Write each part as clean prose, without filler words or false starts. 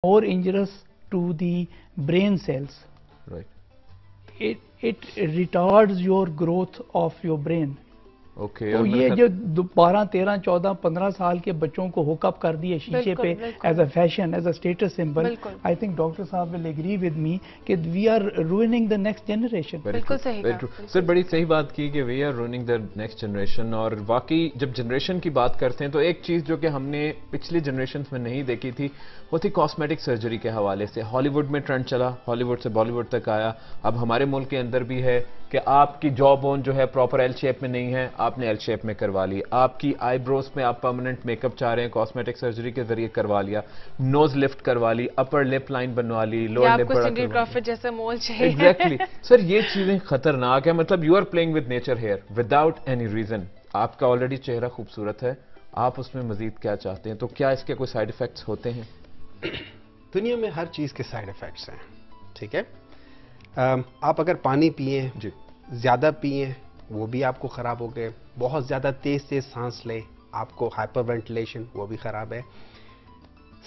more injurious to the brain cells. Right. It retards your growth of your brain. Okay. تو یہ جو 12, 13, 14, 15 سال کے بچوں کو ہوک اپ کر دیے شیشے پہ as a fashion, as a status symbol, I think doctor صاحب ول ایگری ود می کہ we are ruining the next generation. بالکل صحیح سر, بڑی صحیح بات کی کہ we are running the next generation. اور واقعی جب جنریشن کی بات کرتے ہیں تو ایک چیز جو کہ ہم نے پچھلی جنریشنز میں نہیں دیکھی تھی وہ تھی کاسمیٹک سرجری کے حوالے سے. ہالی ووڈ میں ٹرینڈ چلا, ہالی ووڈ سے بالی ووڈ تک آیا, اب ہمارے ملک کے اندر بھی ہے کہ آپ کی جا بون جو ہے پراپر ایل شیپ میں نہیں ہے, آپ نے ایل شیپ میں کروا لی. آپ کی آئی بروز میں آپ پرماننٹ میک اپ چاہ رہے ہیں, کاسمیٹک سرجری کے ذریعے کروا لیا, نوز لفٹ کروا لی, اپر لپ لائن بنوا لی, لوور لپ بڑا کروا لی. جیسا مول چاہیے. ایگزیکٹلی سر, یہ چیزیں خطرناک ہیں. مطلب you are playing with nature here without any reason. آپ کا آلریڈی چہرہ خوبصورت ہے, آپ اس میں مزید کیا چاہتے ہیں؟ تو کیا اس کے کوئی سائیڈ افیکٹس ہوتے ہیں؟ دنیا میں ہر چیز کے سائیڈ افیکٹس ہیں, ٹھیک ہے. آپ اگر پانی پئیں, جی, زیادہ پئیں, وہ بھی آپ کو خراب ہو گئے. بہت زیادہ تیز تیز سانس لیں, آپ کو ہائپر وینٹیلیشن, وہ بھی خراب ہے.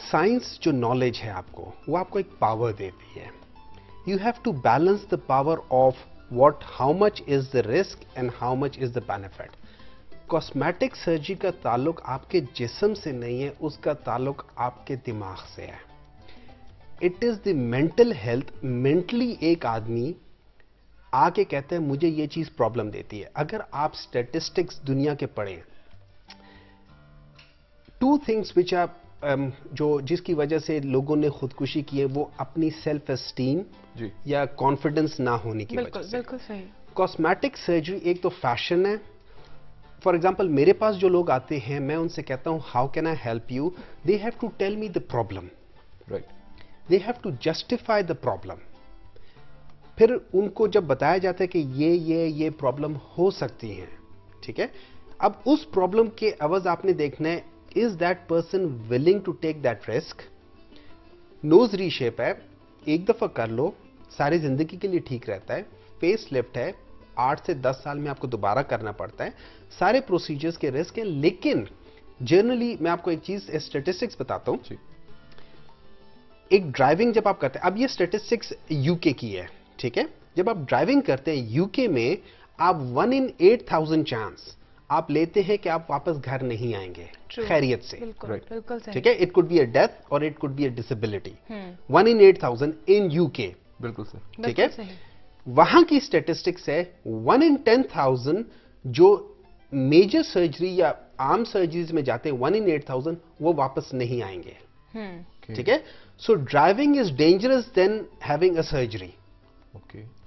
سائنس جو نالج ہے آپ کو, وہ آپ کو ایک پاور دیتی ہے. You have to balance the power of what, how much is the risk and how much is the benefit. Cosmetic surgery کا تعلق آپ کے جسم سے نہیں ہے, اس کا تعلق آپ کے دماغ سے ہے. It is the mental health. Mentally ایک آدمی آ کے کہتے ہیں مجھے یہ چیز پرابلم دیتی ہے. اگر آپ اسٹیٹسٹکس دنیا کے پڑھیں, 2 things which are جس کی وجہ سے لوگوں نے خودکشی کی ہے, وہ اپنی سیلف اسٹیم یا کانفیڈنس نہ ہونے کی وجہ سے. بالکل صحیح. کاسمیٹک سرجری ایک تو فیشن ہے. فار ایگزامپل میرے پاس جو لوگ آتے ہیں, میں ان سے کہتا ہوں how can I help you, they have to tell me the problem, they have to justify the problem. پھر ان کو جب بتایا جاتا ہے کہ یہ پرابلم ہو سکتی ہیں, ٹھیک ہے. اب اس پرابلم کے عوض آپ نے دیکھنا ہے, is that person willing to take that risk. Nose reshape ہے, ایک دفعہ کر لو, ساری زندگی کے لیے ٹھیک رہتا ہے. فیس لفٹ ہے, 8 سے 10 سال میں آپ کو دوبارہ کرنا پڑتا ہے. سارے پروسیجرز کے رسک ہیں, لیکن جنرلی میں آپ کو ایک چیز اسٹیٹسٹکس بتاتا ہوں. ایک ڈرائیونگ جب آپ کرتے ہیں, اب یہ اسٹیٹسٹکس یو کے کی ہے, ٹھیک ہے. جب آپ ڈرائیونگ کرتے ہیں یو کے میں, آپ 1 in 8,000 چانس آپ لیتے ہیں کہ آپ واپس گھر نہیں آئیں گے خیریت سے, ٹھیک ہے. It could be a death اور it could be a disability. 1 in 8,000 in U K. بالکل سر, ٹھیک ہے. وہاں کی اسٹیٹسٹکس ہے 1 in 10,000 جو میجر سرجری یا عام سرجریز میں جاتے ہیں, 1 in 8,000 وہ واپس نہیں آئیں گے, ٹھیک ہے. So driving is dangerous than having a surgery,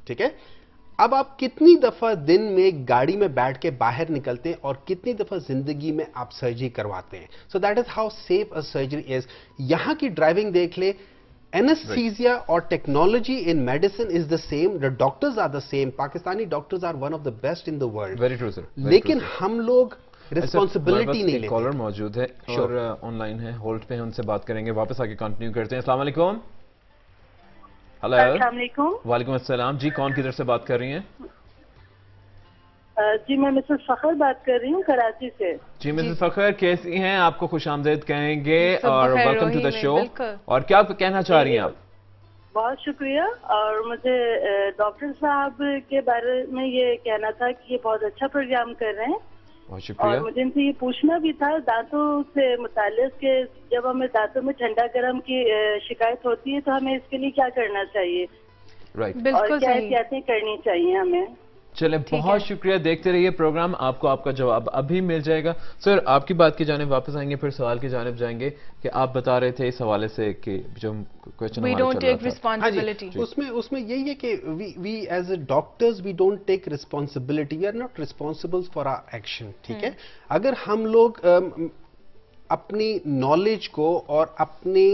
ٹھیک ہے. اب آپ کتنی دفعہ دن میں گاڑی میں بیٹھ کے باہر نکلتے ہیں اور کتنی دفعہ زندگی میں آپ سرجری کرواتے ہیں. So that is how safe a surgery is. یہاں کی ڈرائیونگ دیکھ لے, اینستھیزیا اور technology in medicine is the same, the doctors are the same. Pakistani doctors are one of the best in the world. Very true sir. لیکن ہم لوگ responsibility نہیں لیتے. کالر موجود ہے اور آن لائن ہے, ہولڈ پہ, ان سے بات کریں گے, واپس آ کے کنٹینیو کرتے ہیں. السلام علیکم. ہلو. السلام علیکم. وعلیکم السلام. جی, کون کدھر سے بات کر رہی ہیں؟ جی میں مسز فخر بات کر رہی ہوں کراچی سے. جی مسز فخر, کیسی ہیں؟ آپ کو خوش آمدید کہیں گے اور ویلکم ٹو دا شو. اور کیا کہنا چاہ رہی ہیں آپ؟ بہت شکریہ. اور مجھے ڈاکٹر صاحب کے بارے میں یہ کہنا تھا کہ یہ بہت اچھا پروگرام کر رہے ہیں. بہت شکریہ. اور مجھے ان سے یہ پوچھنا بھی تھا دانتوں سے متعلق کہ جب ہمیں دانتوں میں ٹھنڈا گرم کی شکایت ہوتی ہے تو ہمیں اس کے لیے کیا کرنا چاہیے, اور کیا احتیاطیں کرنی چاہیے ہمیں. چلیں, بہت شکریہ. دیکھتے رہیے پروگرام, آپ کو آپ کا جواب ابھی مل جائے گا. سر, آپ کی بات کی جانب واپس آئیں گے, پھر سوال کی جانب جائیں گے کہ آپ بتا رہے تھے اس حوالے سے کہ جو کوئسچن اس میں یہی ہے کہ we as a doctors we don't take responsibility, we are not responsible for our action, ٹھیک ہے. اگر ہم لوگ اپنی نالج کو اور اپنی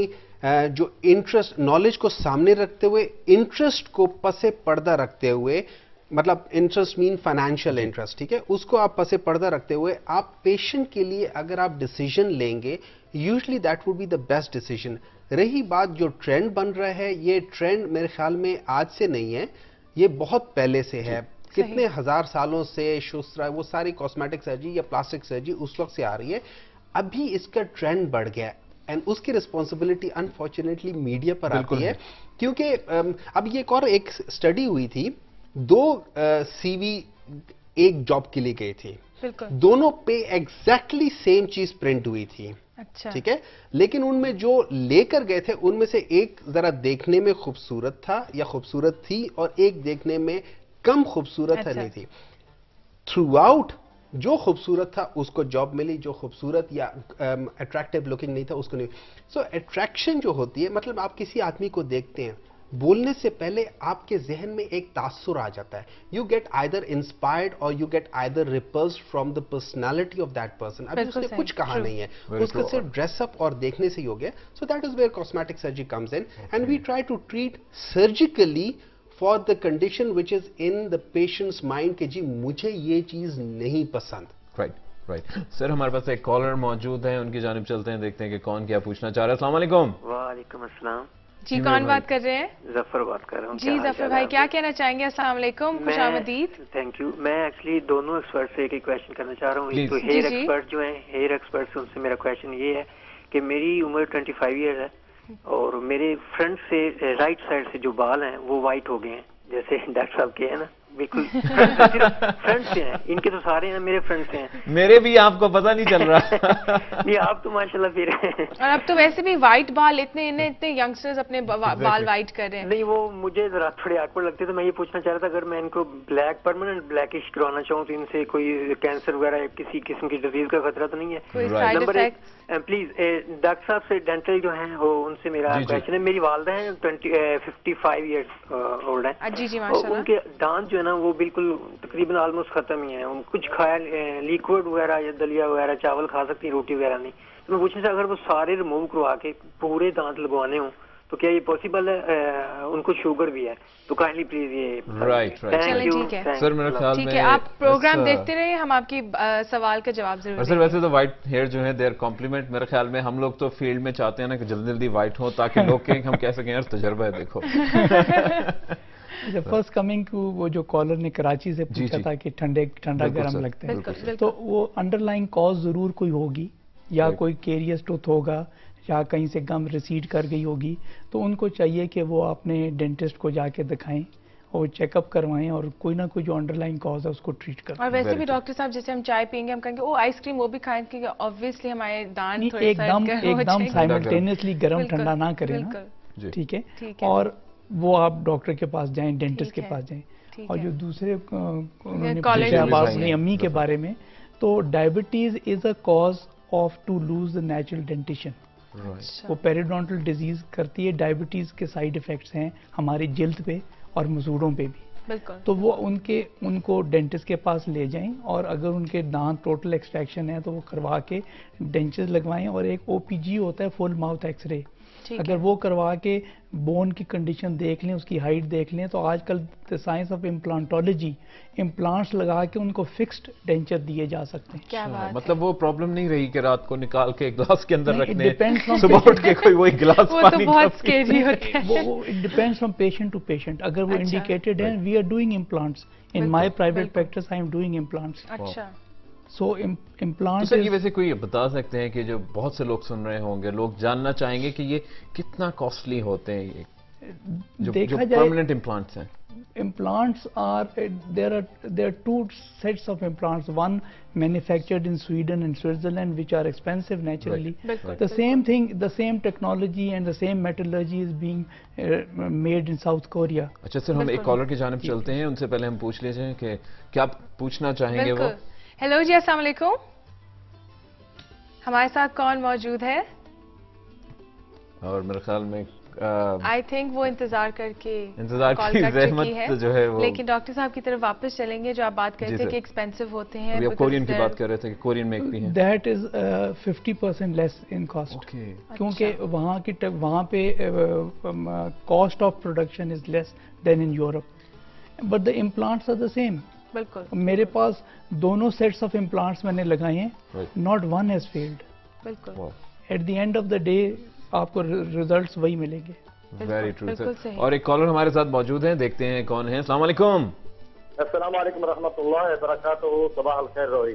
جو انٹرسٹ, نالج کو سامنے رکھتے ہوئے, انٹرسٹ کو پس پردہ رکھتے ہوئے, مطلب انٹرسٹ مین فائنینشیل انٹرسٹ, ٹھیک ہے, اس کو آپ پس پردہ رکھتے ہوئے آپ پیشنٹ کے لیے اگر آپ ڈیسیجن لیں گے, usually that would be the best decision. رہی بات جو ٹرینڈ بن رہا ہے, یہ ٹرینڈ میرے خیال میں آج سے نہیں ہے, یہ بہت پہلے سے ہے. کتنے ہزار سالوں سے شسرا, وہ ساری کاسمیٹک سرجری یا پلاسٹک سرجری اس وقت سے آ رہی ہے. ابھی اس کا ٹرینڈ بڑھ گیا. اینڈ اس کی ریسپانسبلٹی انفارچونیٹلی میڈیا پر آتی ہے, کیونکہ اب یہ ایک اسٹڈی ہوئی تھی, 2 سی وی ایک جاب کے لیے گئے تھے, دونوں پہ ایگزیکٹلی سیم چیز پرنٹ ہوئی تھی, ٹھیک ہے, لیکن ان میں جو لے کر گئے تھے ان میں سے ایک ذرا دیکھنے میں خوبصورت تھا یا خوبصورت تھی, اور ایک دیکھنے میں کم خوبصورت نہیں تھی. تھرو آؤٹ جو خوبصورت تھا اس کو جاب ملی, جو خوبصورت یا اٹریکٹیو لکنگ نہیں تھا اس کو نہیں. سو اٹریکشن جو ہوتی ہے, مطلب آپ کسی آدمی کو دیکھتے ہیں, بولنے سے پہلے آپ کے ذہن میں ایک تاثر آ جاتا ہے. You get either inspired or you get either repulsed from the personality of that person. ابھی اس نے کچھ کہا نہیں ہے, اس کا صرف ڈریس اپ اور دیکھنے سے ہی ہو گیا. So that is where cosmetic surgery comes in, and we try to treat surgically for the condition which is in the patients mind کہ جی مجھے یہ چیز نہیں پسند. رائٹ سر, ہمارے پاس ایک کالر موجود ہیں, ان کی جانب چلتے ہیں, دیکھتے ہیں کہ کون کیا پوچھنا چاہ رہا ہے. السلام علیکم. وعلیکم السلام. جی کون بات کر رہے ہیں؟ ظفر بات کر رہا ہوں. جی ظفر بھائی کیا کہنا چاہیں گے؟ السلام علیکم, خوش آمدید. Thank you. میں ایکچولی دونوں ایکسپرٹ سے ایک کویشچن کرنا چاہ رہا ہوں. تو ہیئر ایکسپرٹ جو ہیں, ہیئر ایکسپرٹ سے ان سے میرا کویشچن یہ ہے کہ میری عمر 25 ایئرز ہے, اور میرے فرنٹ سے رائٹ سائڈ سے جو بال ہیں وہ وائٹ ہو گئے ہیں, جیسے ڈاکٹر صاحب کے ہیں نا, بالکل فرنٹ سے ہیں. ان کے تو سارے ہیں, میرے فرنٹ سے ہیں. میرے بھی آپ کو پتہ نہیں چل رہا. یہ آپ تو ماشاءاللہ پھر. اور اب تو ویسے بھی وائٹ بال اتنے ینگسٹرز اپنے بال وائٹ کر رہے ہیں. نہیں, وہ مجھے ذرا تھوڑے آکورڈ لگتے, تو میں یہ پوچھنا چاہ رہا تھا اگر میں ان کو بلیک پرماننٹ بلیکش کروانا چاہوں تو ان سے کوئی کینسر وغیرہ کسی قسم کی ڈیزیز کا خطرہ تو نہیں ہے؟ نمبر 1, پلیز ڈاکٹر صاحب سے ڈینٹل جو ہیں وہ ان سے میرا کویشچن ہے. میری والدہ ہیں 55 ایئرس اولڈ ہیں. جی جی ماشاءاللہ. ان کے دانت جو ہے نا وہ بالکل تقریباً آلموسٹ ختم ہی ہیں. کچھ کھایا لیکوڈ وغیرہ یا دلیا وغیرہ چاول کھا سکتی ہیں, روٹی وغیرہ نہیں. تو میں پوچھنا چاہتا اگر وہ سارے ریموو کروا کے پورے دانت لگوانے ہوں تو کیا یہ پاسبل ہے؟ ان کو شوگر بھی ہے, تو کائنڈلی پلیز یہ. رائٹ چلیں ٹھیک ہے سر, میرے خیال میں ٹھیک ہے, آپ پروگرام دیکھتے رہے, ہم آپ کی سوال کا جواب ضرور. سر ویسے تو وائٹ ہیئر جو ہے دے آر کمپلیمنٹ. میرے خیال میں ہم لوگ تو فیلڈ میں چاہتے ہیں نا کہ جلدی جلدی وائٹ ہو تاکہ لوگ کہیں ہم کہہ سکیں یار تجربہ ہے دیکھو. فرسٹ کمنگ ٹو وہ جو کالر نے کراچی سے پوچھا تھا کہ ٹھنڈا گرم لگتا ہے, تو وہ انڈر لائن کاز ضرور کوئی ہوگی, یا کوئی کیریس ٹوتھ ہوگا, یا کہیں سے گم ریسیڈ کر گئی ہوگی. تو ان کو چاہیے کہ وہ اپنے ڈینٹسٹ کو جا کے دکھائیں اور چیک اپ کروائیں, اور کوئی نہ کوئی جو انڈر لائن کاز ہے اس کو ٹریٹ کریں. اور ویسے بھی ڈاکٹر صاحب جیسے ہم چائے پئیں گے, ہم کہیں گے آئس کریم وہ بھی کھائیں, کیونکہ آبویسلی ہمارے دانت تھوڑے ایک دم سائملٹینیسلی گرم ٹھنڈا نہ کریں نا, ٹھیک ہے. اور وہ آپ ڈاکٹر کے پاس جائیں, ڈینٹسٹ کے پاس جائیں. اور جو دوسرے انہوں نے پوچھا اپنی امی کے بارے میں, تو diabetes is a cause of to lose the natural dentition. وہ پیریڈونٹل ڈیزیز کرتی ہے. ڈائبٹیز کے سائیڈ افیکٹس ہیں ہماری جلد پہ اور مسوڑوں پہ بھی. تو وہ ان کو ڈینٹسٹ کے پاس لے جائیں, اور اگر ان کے دانت ٹوٹل ایکسٹریکشن ہے تو وہ کروا کے ڈینچز لگوائیں. اور ایک OPG ہوتا ہے, فل ماؤتھ ایکس رے, اگر وہ کروا کے بون کی کنڈیشن دیکھ لیں, اس کی ہائٹ دیکھ لیں, تو آج کل سائنس آف امپلانٹولوجی امپلانٹس لگا کے ان کو فکسڈ ڈینچر دیے جا سکتے ہیں. کیا بات ہے, مطلب وہ پرابلم نہیں رہی کہ رات کو نکال کے گلاس کے اندر رکھنے, صبح اٹھ کے کوئی وہی گلاس پانی. وہ بہت سکیری ہوتا ہے. وہ depends from patient to patient. اگر وہ انڈیکیٹڈ ہیں, we are doing implants in my private practice, I am doing implants. اچھا, سو امپلانٹ. سر یہ ویسے کوئی بتا سکتے ہیں کہ جو بہت سے لوگ سن رہے ہوں گے, لوگ جاننا چاہیں گے کہ یہ کتنا کاسٹلی ہوتے ہیں یہ جو پرماننٹ امپلانٹس ہیں؟ Implants are there are two sets of implants. One manufactured in Sweden and Switzerland, which are expensive naturally. The same thing, the same technology and the same metallurgy is being made in South Korea. اچھا سر, ہم ایک collar کی جانب چلتے ہیں, ان سے پہلے ہم پوچھ لیجیے کہ کیا پوچھنا چاہیں گے وہ. ہیلو جی, السلام علیکم. ہمارے ساتھ کون موجود ہے؟ اور میرے خیال میں آئی تھنک وہ انتظار کر کے کی زحمت جو ہے وہ, لیکن ڈاکٹر صاحب کی طرف واپس چلیں گے. جو آپ بات کرتے ہیں کہ ایکسپینسو ہوتے ہیں, کورین کی بات کر رہے تھے کہ کورین میں ایک بھی ہیں. That is 50% less in cost, کیونکہ وہاں پہ cost of production is less than in Europe, but the implants are the same. بالکل, میرے پاس دونوں سیٹس آف امپلانٹس میں نے لگائے ہیں, ناٹ ون ہیز فیلڈ. بالکل, at the end of the day آپ کو ریزلٹس وہی ملیں گے. Very true sir. اور ایک کالر ہمارے ساتھ موجود ہیں, دیکھتے ہیں کون ہیں. السلام علیکم. السلام علیکم ورحمۃ اللہ وبرکاتہ. صباح الخیر روحی.